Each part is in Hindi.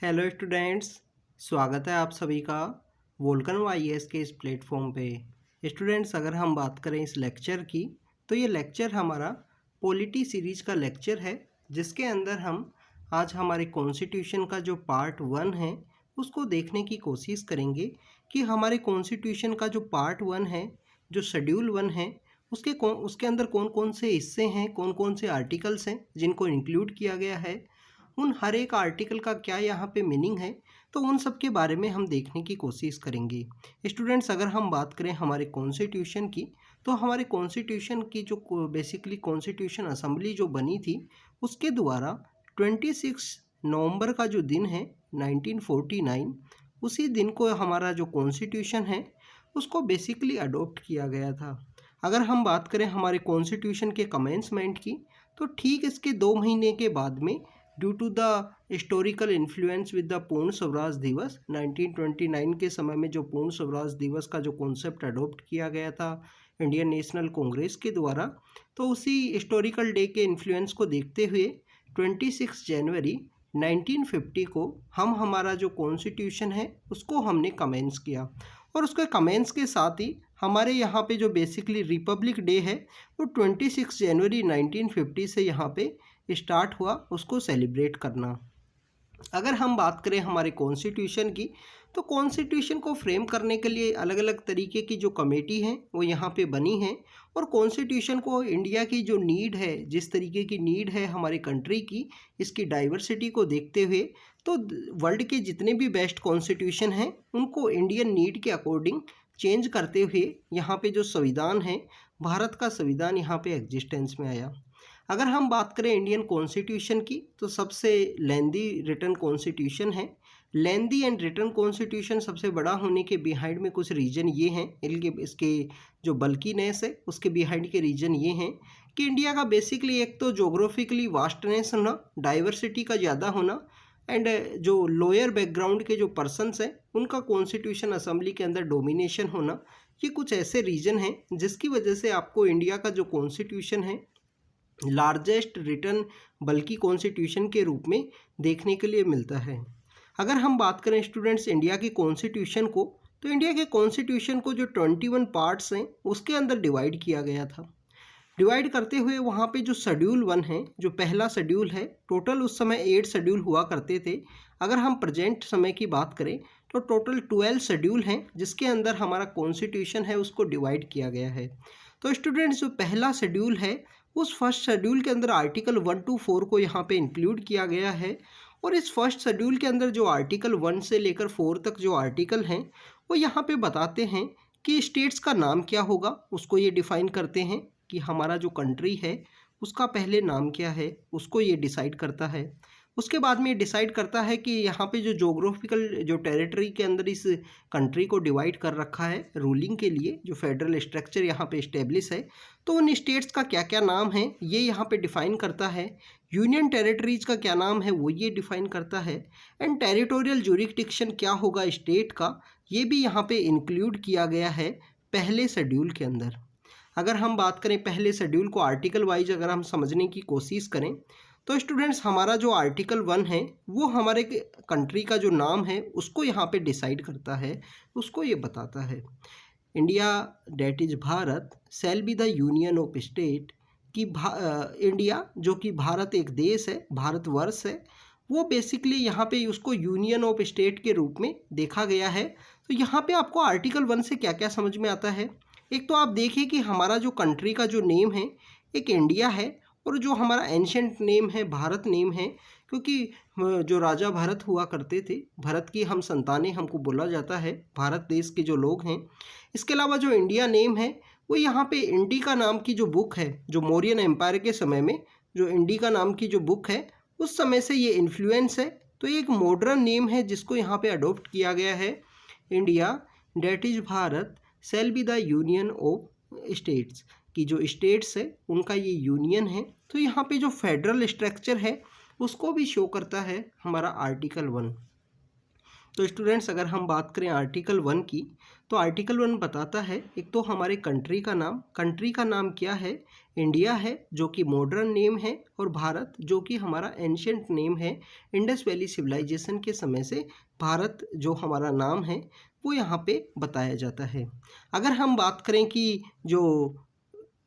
हेलो स्टूडेंट्स, स्वागत है आप सभी का वोल्कन वाईएएस के इस प्लेटफॉर्म पे। स्टूडेंट्स, अगर हम बात करें इस लेक्चर की तो ये लेक्चर हमारा पॉलिटी सीरीज़ का लेक्चर है, जिसके अंदर हम आज हमारे कॉन्स्टिट्यूशन का जो पार्ट 1 है उसको देखने की कोशिश करेंगे कि हमारे कॉन्स्टिट्यूशन का जो पार्ट 1 है, जो शेड्यूल 1 है, उसके अंदर कौन कौन से हिस्से हैं, कौन कौन से आर्टिकल्स हैं जिनको इंक्लूड किया गया है, उन हर एक आर्टिकल का क्या यहाँ पे मीनिंग है, तो उन सब के बारे में हम देखने की कोशिश करेंगे। स्टूडेंट्स, अगर हम बात करें हमारे कॉन्स्टिट्यूशन की, तो हमारे कॉन्स्टिट्यूशन की जो बेसिकली कॉन्स्टिट्यूशन असेंबली जो बनी थी, उसके द्वारा 26 नवंबर का जो दिन है 1949, उसी दिन को हमारा जो कॉन्स्टिट्यूशन है उसको बेसिकली अडॉप्ट किया गया था। अगर हम बात करें हमारे कॉन्स्टिट्यूशन के कमेंसमेंट की, तो ठीक इसके 2 महीने के बाद में due to the historical influence with the Purna Swaraj दिवस 1929 के समय में जो पूर्ण स्वराज दिवस का जो कॉन्सेप्ट अडॉप्ट किया गया था इंडियन नेशनल कांग्रेस के द्वारा, तो उसी हिस्टोरिकल डे के इन्फ्लुएंस को देखते हुए 26 जनवरी 1950 को हम हमारा जो कॉन्स्टिट्यूशन है उसको हमने कमेंस किया। और उसके कमेंस के साथ ही हमारे यहाँ पे जो बेसिकली रिपब्लिक डे है वो 26 जनवरी 1950 से यहाँ पे स्टार्ट हुआ उसको सेलिब्रेट करना। अगर हम बात करें हमारे कॉन्स्टिट्यूशन की, तो कॉन्स्टिट्यूशन को फ्रेम करने के लिए अलग अलग तरीके की जो कमेटी हैं वो यहाँ पे बनी है। और कॉन्स्टिट्यूशन को इंडिया की जो नीड है, जिस तरीके की नीड है हमारे कंट्री की, इसकी डाइवर्सिटी को देखते हुए, तो वर्ल्ड के जितने भी बेस्ट कॉन्स्टिट्यूशन हैं उनको इंडियन नीड के अकॉर्डिंग चेंज करते हुए यहाँ पे जो संविधान है, भारत का संविधान यहाँ पे एग्जिस्टेंस में आया। अगर हम बात करें इंडियन कॉन्स्टिट्यूशन की, तो सबसे लेंदी रिटन कॉन्स्टिट्यूशन है। लेंदी एंड रिटन कॉन्स्टिट्यूशन सबसे बड़ा होने के बिहाइंड में कुछ रीज़न ये हैं, इसके जो बल्कीनेस है उसके बिहाइंड के रीज़न ये हैं कि इंडिया का बेसिकली एक तो जोग्राफिकली वास्टनेस होना, डाइवर्सिटी का ज़्यादा होना, एंड जो लोअर बैकग्राउंड के जो पर्सनस हैं उनका कॉन्स्टिट्यूशन असेंबली के अंदर डोमिनेशन होना, ये कुछ ऐसे रीज़न हैं जिसकी वजह से आपको इंडिया का जो कॉन्स्टिट्यूशन है लार्जेस्ट रिटन बल्कि कॉन्स्टिट्यूशन के रूप में देखने के लिए मिलता है। अगर हम बात करें स्टूडेंट्स इंडिया के कॉन्स्टिट्यूशन को, तो इंडिया के कॉन्स्टिट्यूशन को जो 21 पार्ट्स हैं उसके अंदर डिवाइड किया गया था। डिवाइड करते हुए वहाँ पे जो शेड्यूल 1 है, जो पहला शेड्यूल है, टोटल उस समय 8 शेड्यूल हुआ करते थे। अगर हम प्रेजेंट समय की बात करें तो टोटल 12 शेड्यूल हैं जिसके अंदर हमारा कॉन्स्टिट्यूशन है उसको डिवाइड किया गया है। तो स्टूडेंट्स, जो पहला शेड्यूल है उस फर्स्ट शेड्यूल के अंदर आर्टिकल 1 to 4 को यहाँ पे इंक्लूड किया गया है। और इस फर्स्ट शेड्यूल के अंदर जो आर्टिकल 1 से लेकर 4 तक जो आर्टिकल हैं वो यहाँ पे बताते हैं कि स्टेट्स का नाम क्या होगा, उसको ये डिफ़ाइन करते हैं कि हमारा जो कंट्री है उसका पहले नाम क्या है, उसको ये डिसाइड करता है। उसके बाद में ये डिसाइड करता है कि यहाँ पे जो जोग्राफिकल जो टेरिटरी के अंदर इस कंट्री को डिवाइड कर रखा है रूलिंग के लिए, जो फेडरल स्ट्रक्चर यहाँ पे इस्टेब्लिश है, तो उन स्टेट्स का क्या क्या नाम है ये यहाँ पे डिफ़ाइन करता है। यूनियन टेरिटरीज का क्या नाम है वो ये डिफ़ाइन करता है। एंड टेरिटोरियल जुरिडिक्शन क्या होगा स्टेट का, ये भी यहाँ पे इंक्लूड किया गया है पहले शेड्यूल के अंदर। अगर हम बात करें पहले शेड्यूल को आर्टिकल वाइज अगर हम समझने की कोशिश करें, तो स्टूडेंट्स हमारा जो आर्टिकल 1 है वो हमारे कंट्री का जो नाम है उसको यहाँ पे डिसाइड करता है, उसको ये बताता है India that is Bharat shall be the union of state, कि इंडिया जो कि भारत एक देश है, भारतवर्ष है, वो बेसिकली यहाँ पे उसको यूनियन ऑफ स्टेट के रूप में देखा गया है। तो यहाँ पे आपको आर्टिकल 1 से क्या क्या समझ में आता है। एक तो आप देखिए कि हमारा जो कंट्री का जो नेम है एक इंडिया है, और जो हमारा एंशेंट नेम है भारत नेम है, क्योंकि जो राजा भरत हुआ करते थे, भरत की हम संतानें हमको बोला जाता है, भारत देश के जो लोग हैं। इसके अलावा जो इंडिया नेम है वो यहाँ पे इंडिका नाम की जो बुक है, जो मौर्यन एम्पायर के समय में जो इंडिका नाम की जो बुक है उस समय से ये इन्फ्लुएंस है। तो ये एक मॉडर्न नेम है जिसको यहाँ पे अडॉप्ट किया गया है। India that is Bharat shall be the union of states, कि जो स्टेट्स है उनका ये यूनियन है। तो यहाँ पे जो फेडरल स्ट्रक्चर है उसको भी शो करता है हमारा आर्टिकल 1। तो स्टूडेंट्स अगर हम बात करें आर्टिकल 1 की, तो आर्टिकल 1 बताता है एक तो हमारे कंट्री का नाम क्या है। इंडिया है जो कि मॉडर्न नेम है, और भारत जो कि हमारा एंशियंट नेम है। इंडस वैली सिविलाइजेशन के समय से भारत जो हमारा नाम है वो यहाँ पे बताया जाता है। अगर हम बात करें कि जो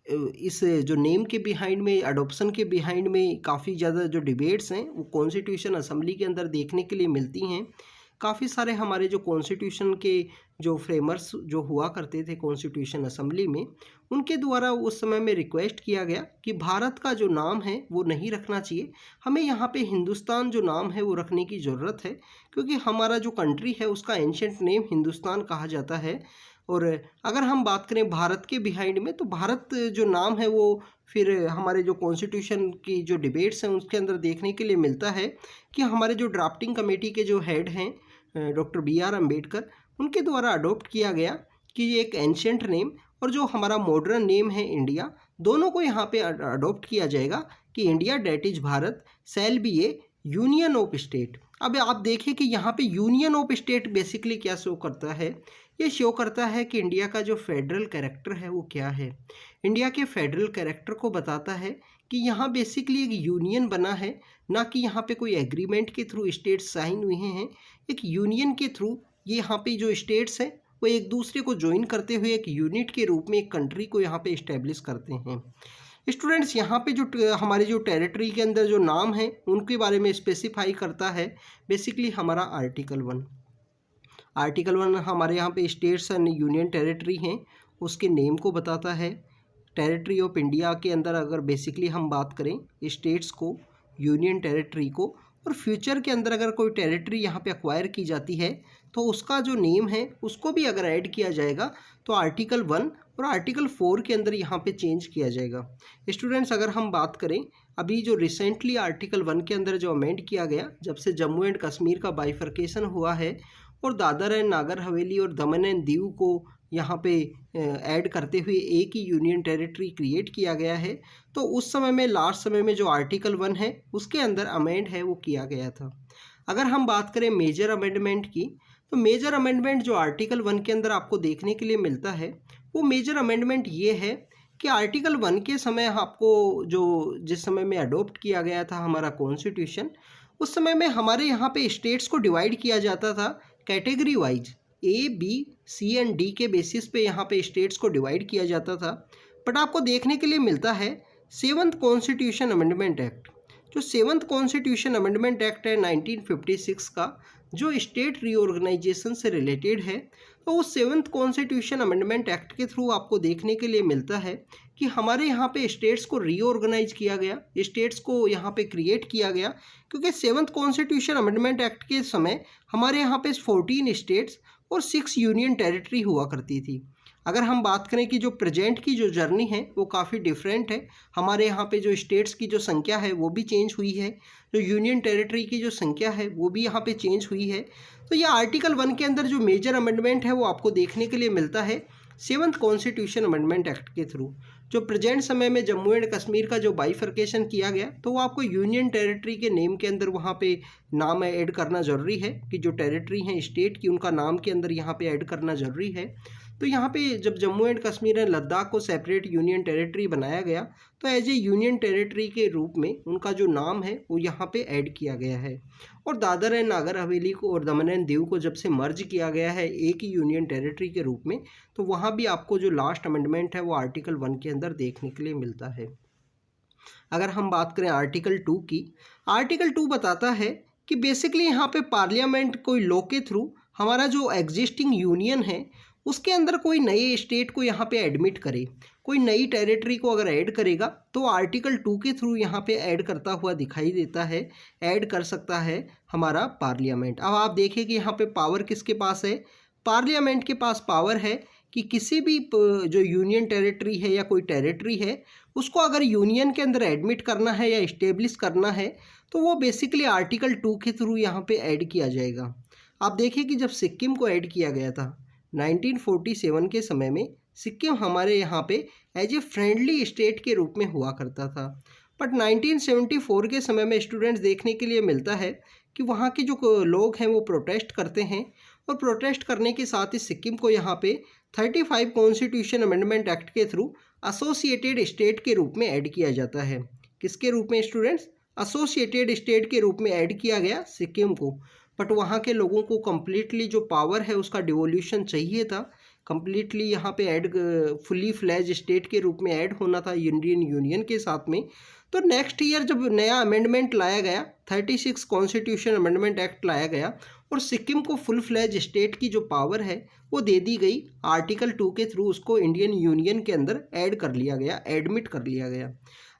इस जो नेम के बिहाइंड में, अडोप्शन के बिहाइंड में काफ़ी ज़्यादा जो डिबेट्स हैं वो कॉन्स्टिट्यूशन असेंबली के अंदर देखने के लिए मिलती हैं। काफ़ी सारे हमारे जो कॉन्स्टिट्यूशन के जो फ्रेमर्स जो हुआ करते थे कॉन्स्टिट्यूशन असेंबली में, उनके द्वारा उस समय में रिक्वेस्ट किया गया कि भारत का जो नाम है वो नहीं रखना चाहिए, हमें यहाँ पे हिंदुस्तान जो नाम है वो रखने की ज़रूरत है, क्योंकि हमारा जो कंट्री है उसका एंशियंट नेम हिंदुस्तान कहा जाता है। और अगर हम बात करें भारत के बिहाइंड में, तो भारत जो नाम है वो फिर हमारे जो कॉन्स्टिट्यूशन की जो डिबेट्स हैं उसके अंदर देखने के लिए मिलता है कि हमारे जो ड्राफ्टिंग कमेटी के जो हेड हैं डॉक्टर BR अम्बेडकर, उनके द्वारा अडॉप्ट किया गया कि ये एक एंशियंट नेम और जो हमारा मॉडर्न नेम है इंडिया, दोनों को यहाँ पे अडॉप्ट किया जाएगा कि India that is Bharat shall be a union of state. अब आप देखिए कि यहाँ पे यूनियन ऑफ स्टेट बेसिकली क्या शो करता है। ये शो करता है कि इंडिया का जो फेडरल कैरेक्टर है वो क्या है। इंडिया के फेडरल कैरेक्टर को बताता है कि यहाँ बेसिकली एक यूनियन बना है, ना कि यहाँ पे कोई एग्रीमेंट के थ्रू स्टेट्स साइन हुए हैं। एक यूनियन के थ्रू ये यहाँ पे जो स्टेट्स हैं वो एक दूसरे को ज्वाइन करते हुए एक यूनिट के रूप में एक कंट्री को यहाँ पे इस्टेब्लिश करते हैं। स्टूडेंट्स यहाँ पे जो हमारे जो टेरिटरी के अंदर जो नाम है उनके बारे में स्पेसिफाई करता है बेसिकली हमारा आर्टिकल 1। आर्टिकल 1 हमारे यहाँ पे स्टेट्स एंड यूनियन टेरिटरी हैं उसके नेम को बताता है। टेरिटरी ऑफ इंडिया के अंदर अगर बेसिकली हम बात करें स्टेट्स को, यूनियन टेरिटरी को, और फ्यूचर के अंदर अगर कोई टेरिटरी यहाँ पे अक्वायर की जाती है तो उसका जो नेम है उसको भी अगर ऐड किया जाएगा तो आर्टिकल 1 और आर्टिकल 4 के अंदर यहाँ पे चेंज किया जाएगा। स्टूडेंट्स अगर हम बात करें अभी जो रिसेंटली आर्टिकल 1 के अंदर जो अमेंड किया गया, जब से जम्मू एंड कश्मीर का बाइफर्केशन हुआ है और दादर एंड नागर हवेली और दमन एंड दीव को यहाँ पे ऐड करते हुए एक ही यूनियन टेरिटरी क्रिएट किया गया है, तो उस समय में लास्ट समय में जो आर्टिकल 1 है उसके अंदर अमेंड है वो किया गया था। अगर हम बात करें मेजर अमेंडमेंट की, तो मेजर अमेंडमेंट जो आर्टिकल 1 के अंदर आपको देखने के लिए मिलता है वो मेजर अमेंडमेंट ये है कि आर्टिकल 1 के समय आपको जो जिस समय में अडॉप्ट किया गया था हमारा कॉन्स्टिट्यूशन, उस समय में हमारे यहाँ पे स्टेट्स को डिवाइड किया जाता था category wise, A, B, C and D के बेसिस पे यहाँ पे स्टेट्स को डिवाइड किया जाता था। बट आपको देखने के लिए मिलता है 7th कॉन्स्टिट्यूशन अमेंडमेंट एक्ट, जो 7th कॉन्स्टिट्यूशन अमेंडमेंट एक्ट है 1956 का, जो स्टेट रीऑर्गेनाइजेशन से रिलेटेड है। तो उस 7th कॉन्स्टिट्यूशन अमेंडमेंट एक्ट के थ्रू आपको देखने के लिए मिलता है कि हमारे यहाँ पे स्टेट्स को रीऑर्गेनाइज किया गया, स्टेट्स को यहाँ पे क्रिएट किया गया, क्योंकि 7th कॉन्स्टिट्यूशन अमेंडमेंट एक्ट के समय हमारे यहाँ पे 14 स्टेट्स और 6 यूनियन टेरिटरी हुआ करती थी। अगर हम बात करें कि जो प्रेजेंट की जो जर्नी है वो काफ़ी डिफरेंट है, हमारे यहाँ पे जो स्टेट्स की जो संख्या है वो भी चेंज हुई है, जो यूनियन टेरिटरी की जो संख्या है वो भी यहाँ पे चेंज हुई है। तो ये आर्टिकल 1 के अंदर जो मेजर अमेंडमेंट है वो आपको देखने के लिए मिलता है 7th कॉन्स्टिट्यूशन अमेंडमेंट एक्ट के थ्रू। जो प्रेजेंट समय में जम्मू एंड कश्मीर का जो बाइफर्केशन किया गया, तो वो आपको यूनियन टेरिटरी के नेम के अंदर वहाँ पे नाम ऐड करना ज़रूरी है कि जो टेरिटरी हैं स्टेट की उनका नाम के अंदर यहाँ पे ऐड करना ज़रूरी है। तो यहाँ पे जब जम्मू एंड कश्मीर एंड लद्दाख को सेपरेट यूनियन टेरिटरी बनाया गया, तो एज ए यूनियन टेरिटरी के रूप में उनका जो नाम है वो यहाँ पे ऐड किया गया है। और दादर एंड नागर हवेली को और दमन एंड दीव को जब से मर्ज किया गया है एक ही यूनियन टेरिटरी के रूप में, तो वहाँ भी आपको जो लास्ट अमेंडमेंट है वो आर्टिकल 1 के अंदर देखने के लिए मिलता है। अगर हम बात करें आर्टिकल 2 की, आर्टिकल 2 बताता है कि बेसिकली यहाँ पे पार्लियामेंट कोई लॉ के थ्रू हमारा जो एग्जिस्टिंग यूनियन है उसके अंदर कोई नए स्टेट को यहाँ पे एडमिट करे, कोई नई टेरिटरी को अगर ऐड करेगा तो आर्टिकल 2 के थ्रू यहाँ पे ऐड करता हुआ दिखाई देता है, ऐड कर सकता है हमारा पार्लियामेंट। अब आप देखिए कि यहाँ पे पावर किसके पास है, पार्लियामेंट के पास पावर है कि किसी भी जो यूनियन टेरिटरी है या कोई टेरिटरी है उसको अगर यूनियन के अंदर एडमिट करना है या इस्टेब्लिश करना है तो वो बेसिकली आर्टिकल 2 के थ्रू यहाँ पे ऐड किया जाएगा। आप देखिए कि जब सिक्किम को ऐड किया गया था 1947 के समय में, सिक्किम हमारे यहाँ पे एज ए फ्रेंडली स्टेट के रूप में हुआ करता था। बट 1974 के समय में स्टूडेंट्स देखने के लिए मिलता है कि वहाँ के जो लोग हैं वो प्रोटेस्ट करते हैं, और प्रोटेस्ट करने के साथ ही सिक्किम को यहाँ पे 35 कॉन्स्टिट्यूशन अमेंडमेंट एक्ट के थ्रू एसोसिएटेड स्टेट के रूप में ऐड किया जाता है। किसके रूप में स्टूडेंट्स? एसोसिएटेड स्टेट के रूप में ऐड किया गया सिक्किम को। बट वहाँ के लोगों को कम्प्लीटली जो पावर है उसका डिवोल्यूशन चाहिए था, कम्प्लीटली यहाँ पे ऐड फुली फ्लैज स्टेट के रूप में ऐड होना था इंडियन यूनियन के साथ में। तो नेक्स्ट ईयर जब नया अमेंडमेंट लाया गया, 36 कॉन्स्टिट्यूशन अमेंडमेंट एक्ट लाया गया, और सिक्किम को फुल फ्लैज स्टेट की जो पावर है वो दे दी गई, आर्टिकल 2 के थ्रू उसको इंडियन यूनियन के अंदर ऐड कर लिया गया, एडमिट कर लिया गया।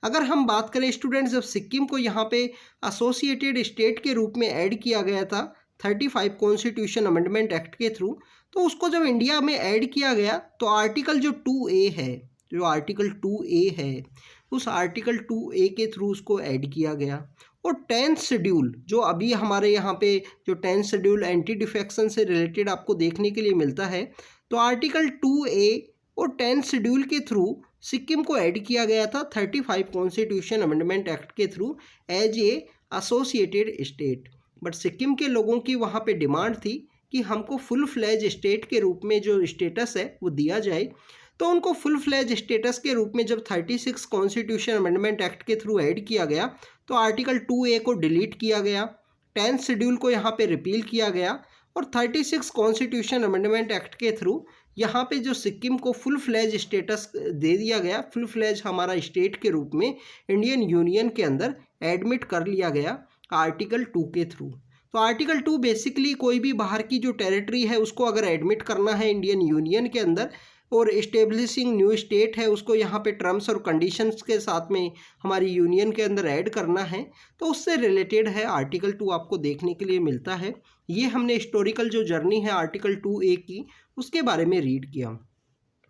अगर हम बात करें स्टूडेंट्स, जब सिक्किम को यहाँ पे एसोसिएटेड स्टेट के रूप में ऐड किया गया था 35 कॉन्स्टिट्यूशन अमेंडमेंट एक्ट के थ्रू, तो उसको जब इंडिया में ऐड किया गया तो आर्टिकल जो 2A है, जो आर्टिकल 2A है, उस आर्टिकल 2A के थ्रू उसको ऐड किया गया। और 10th शेड्यूल जो अभी हमारे यहाँ पे जो 10th शेड्यूल एंटी डिफेक्शन से रिलेटेड आपको देखने के लिए मिलता है, तो आर्टिकल 2A और 10th शेड्यूल के थ्रू सिक्किम को ऐड किया गया था 35 कॉन्स्टिट्यूशन अमेंडमेंट एक्ट के through as a associated state. But Sikkim के लोगों की वहाँ पे डिमांड थी कि हमको फुल फ्लैज स्टेट के रूप में जो स्टेटस है वो दिया जाए। तो उनको फुल फ्लैज स्टेटस के रूप में जब 36 कॉन्स्टिट्यूशन अमेंडमेंट एक्ट के थ्रू ऐड किया गया, तो आर्टिकल 2A को डिलीट किया गया, 10th शेड्यूल को यहाँ पे रिपील किया गया, और 36 कॉन्स्टिट्यूशन अमेंडमेंट एक्ट के थ्रू यहाँ पे जो सिक्किम को फुल फ्लैज स्टेटस दे दिया गया, फुल फ्लैज हमारा स्टेट के रूप में इंडियन यूनियन के अंदर एडमिट कर लिया गया आर्टिकल 2 के थ्रू। तो आर्टिकल 2 बेसिकली कोई भी बाहर की जो टेरिटरी है उसको अगर एडमिट करना है इंडियन यूनियन के अंदर, और इस्टेब्लिशिंग न्यू स्टेट है उसको यहाँ पे टर्म्स और कंडीशंस के साथ में हमारी यूनियन के अंदर ऐड करना है, तो उससे रिलेटेड है आर्टिकल 2 आपको देखने के लिए मिलता है। ये हमने हिस्टोरिकल जो जर्नी है आर्टिकल 2A की उसके बारे में रीड किया।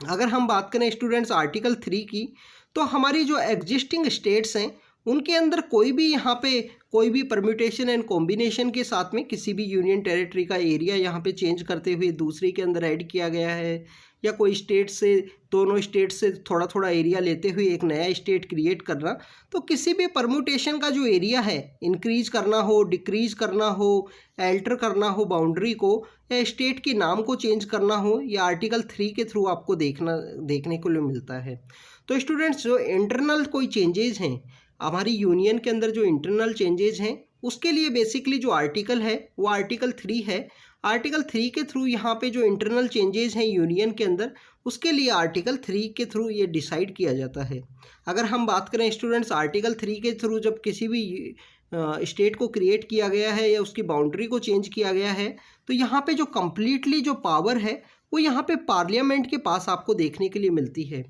अगर हम बात करें स्टूडेंट्स आर्टिकल 3 की, तो हमारी जो एग्जिस्टिंग स्टेट्स हैं उनके अंदर कोई भी यहाँ पे कोई भी परम्यूटेशन एंड कॉम्बिनेशन के साथ में किसी भी यूनियन टेरिटरी का एरिया यहाँ पे चेंज करते हुए दूसरे के अंदर ऐड किया गया है, या कोई स्टेट से दोनों स्टेट से थोड़ा थोड़ा एरिया लेते हुए एक नया स्टेट क्रिएट करना, तो किसी भी परम्यूटेशन का जो एरिया है इंक्रीज करना हो, डिक्रीज करना हो, एल्टर करना हो बाउंड्री को, या स्टेट के नाम को चेंज करना हो, या आर्टिकल 3 के थ्रू आपको देखने को मिलता है। तो स्टूडेंट्स जो इंटरनल कोई चेंजेज हैं हमारी यूनियन के अंदर, जो इंटरनल चेंजेज हैं उसके लिए बेसिकली जो आर्टिकल है वो आर्टिकल 3 है। आर्टिकल 3 के थ्रू यहाँ पे जो इंटरनल चेंजेस हैं यूनियन के अंदर उसके लिए आर्टिकल 3 के थ्रू ये डिसाइड किया जाता है। अगर हम बात करें स्टूडेंट्स आर्टिकल 3 के थ्रू जब किसी भी स्टेट को क्रिएट किया गया है या उसकी बाउंड्री को चेंज किया गया है, तो यहाँ पे जो कम्प्लीटली जो पावर है वो यहाँ पे पार्लियामेंट के पास आपको देखने के लिए मिलती है।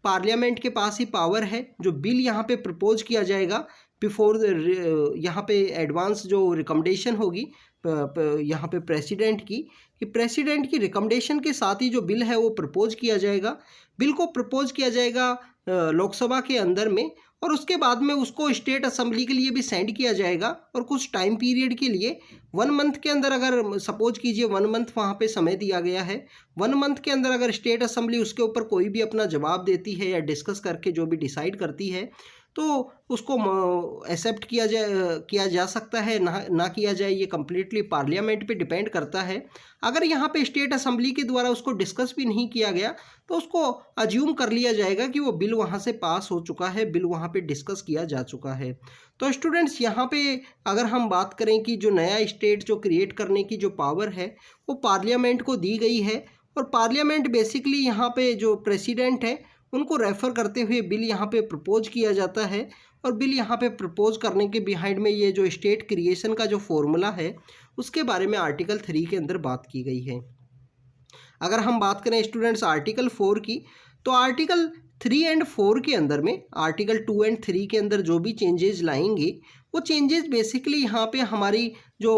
पार्लियामेंट के पास ही पावर है। जो बिल यहाँ पे प्रपोज किया जाएगा बिफोर यहाँ पे एडवांस जो रिकमेंडेशन होगी यहाँ पे प्रेसिडेंट की, कि प्रेसिडेंट की रिकमेंडेशन के साथ ही जो बिल है वो प्रपोज किया जाएगा। बिल को प्रपोज किया जाएगा लोकसभा के अंदर में, और उसके बाद में उसको स्टेट असेंबली के लिए भी सेंड किया जाएगा, और कुछ टाइम पीरियड के लिए 1 मंथ के अंदर, अगर सपोज कीजिए 1 मंथ वहाँ पे समय दिया गया है, 1 मंथ के अंदर अगर स्टेट असेंबली उसके ऊपर कोई भी अपना जवाब देती है या डिस्कस करके जो भी डिसाइड करती है, तो उसको एक्सेप्ट किया जा सकता है, ना किया जाए, ये कम्प्लीटली पार्लियामेंट पे डिपेंड करता है। अगर यहाँ पे स्टेट असेंबली के द्वारा उसको डिस्कस भी नहीं किया गया तो उसको अज्यूम कर लिया जाएगा कि वो बिल वहाँ से पास हो चुका है, बिल वहाँ पे डिस्कस किया जा चुका है। तो स्टूडेंट्स यहाँ पे अगर हम बात करें कि जो नया स्टेट जो क्रिएट करने की जो पावर है वो पार्लियामेंट को दी गई है, और पार्लियामेंट बेसिकली यहाँ पे जो प्रेसिडेंट है उनको रेफ़र करते हुए बिल यहाँ पे प्रपोज किया जाता है, और बिल यहाँ पे प्रपोज करने के बिहाइंड में ये जो स्टेट क्रिएशन का जो फॉर्मूला है उसके बारे में आर्टिकल 3 के अंदर बात की गई है। अगर हम बात करें स्टूडेंट्स आर्टिकल 4 की, तो आर्टिकल 3 एंड 4 के अंदर में आर्टिकल 2 एंड 3 के अंदर जो भी चेंजेस लाएंगे वो चेंजेस बेसिकली यहाँ पे हमारी जो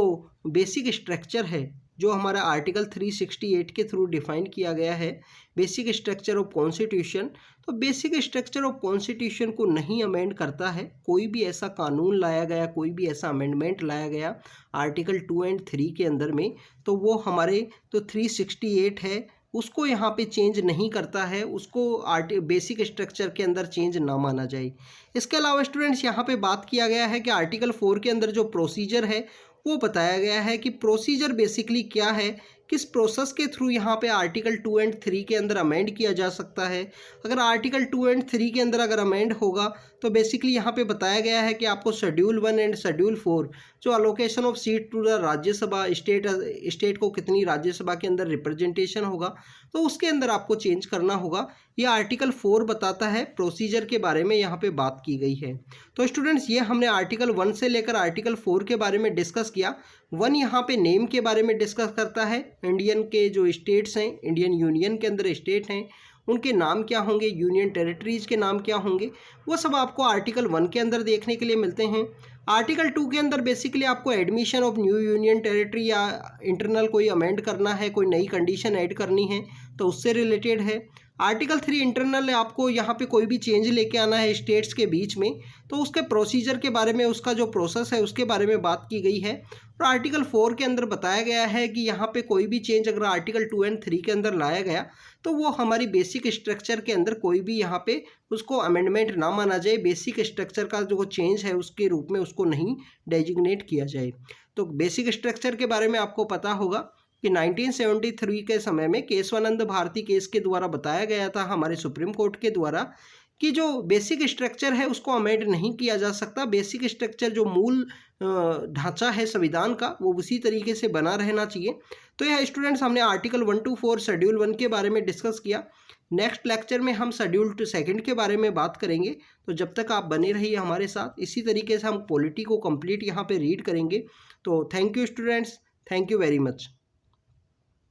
बेसिक स्ट्रक्चर है जो हमारा आर्टिकल 368 के थ्रू डिफाइन किया गया है, बेसिक स्ट्रक्चर ऑफ कॉन्स्टिट्यूशन, तो बेसिक स्ट्रक्चर ऑफ कॉन्स्टिट्यूशन को नहीं अमेंड करता है। कोई भी ऐसा कानून लाया गया, कोई भी ऐसा अमेंडमेंट लाया गया आर्टिकल 2 एंड 3 के अंदर में, तो वो हमारे तो 368 है उसको यहाँ पे चेंज नहीं करता है, उसको बेसिक स्ट्रक्चर के अंदर चेंज ना माना जाए। इसके अलावा स्टूडेंट्स यहाँ पे बात किया गया है कि आर्टिकल 4 के अंदर जो प्रोसीजर है वो बताया गया है कि प्रोसीजर बेसिकली क्या है, किस प्रोसेस के थ्रू यहाँ पे आर्टिकल 2 एंड 3 के अंदर अमेंड किया जा सकता है। अगर आर्टिकल 2 एंड 3 के अंदर अगर अमेंड होगा तो बेसिकली यहाँ पे बताया गया है कि आपको शेड्यूल 1 एंड शेड्यूल 4 जो allocation of seat to the Rajya Sabha, state को कितनी राज्यसभा के अंदर रिप्रेजेंटेशन होगा, तो उसके अंदर आपको चेंज करना होगा। ये आर्टिकल 4 बताता है, प्रोसीजर के बारे में यहाँ पे बात की गई है। तो स्टूडेंट्स, ये हमने आर्टिकल 1 से लेकर आर्टिकल 4 के बारे में डिस्कस किया। 1 यहाँ पे नेम के बारे में डिस्कस करता है, इंडियन के जो स्टेट्स हैं, इंडियन यूनियन के अंदर स्टेट हैं, उनके नाम क्या होंगे, यूनियन टेरिटरीज के नाम क्या होंगे, वो सब आपको आर्टिकल 1 के अंदर देखने के लिए मिलते हैं। आर्टिकल 2 के अंदर बेसिकली आपको admission of new union territory या इंटरनल कोई अमेंड करना है, कोई नई कंडीशन ऐड करनी है, तो उससे रिलेटेड है। आर्टिकल 3 इंटरनल, आपको यहाँ पे कोई भी चेंज लेके आना है स्टेट्स के बीच में, तो उसके प्रोसीजर के बारे में, उसका जो प्रोसेस है उसके बारे में बात की गई है। और आर्टिकल 4 के अंदर बताया गया है कि यहाँ पे कोई भी चेंज अगर आर्टिकल 2 एंड 3 के अंदर लाया गया तो वो हमारी बेसिक स्ट्रक्चर के अंदर कोई भी यहाँ पे उसको अमेंडमेंट ना माना जाए, बेसिक स्ट्रक्चर का जो चेंज है उसके रूप में उसको नहीं डेजिग्नेट किया जाए। तो बेसिक स्ट्रक्चर के बारे में आपको पता होगा कि 1973 के समय में केशवानंद भारती केस के द्वारा बताया गया था हमारे सुप्रीम कोर्ट के द्वारा कि जो बेसिक स्ट्रक्चर है उसको अमेंड नहीं किया जा सकता। बेसिक स्ट्रक्चर जो मूल ढांचा है संविधान का वो उसी तरीके से बना रहना चाहिए। तो यह स्टूडेंट्स, हमने आर्टिकल 1 to 4 शेड्यूल 1 के बारे में डिस्कस किया। नेक्स्ट लेक्चर में हम शेड्यूल 2 के बारे में बात करेंगे। तो जब तक आप बने रहिए हमारे साथ, इसी तरीके से हम पॉलिटी को कंप्लीट यहाँ पे रीड करेंगे। तो thank you students, thank you very much.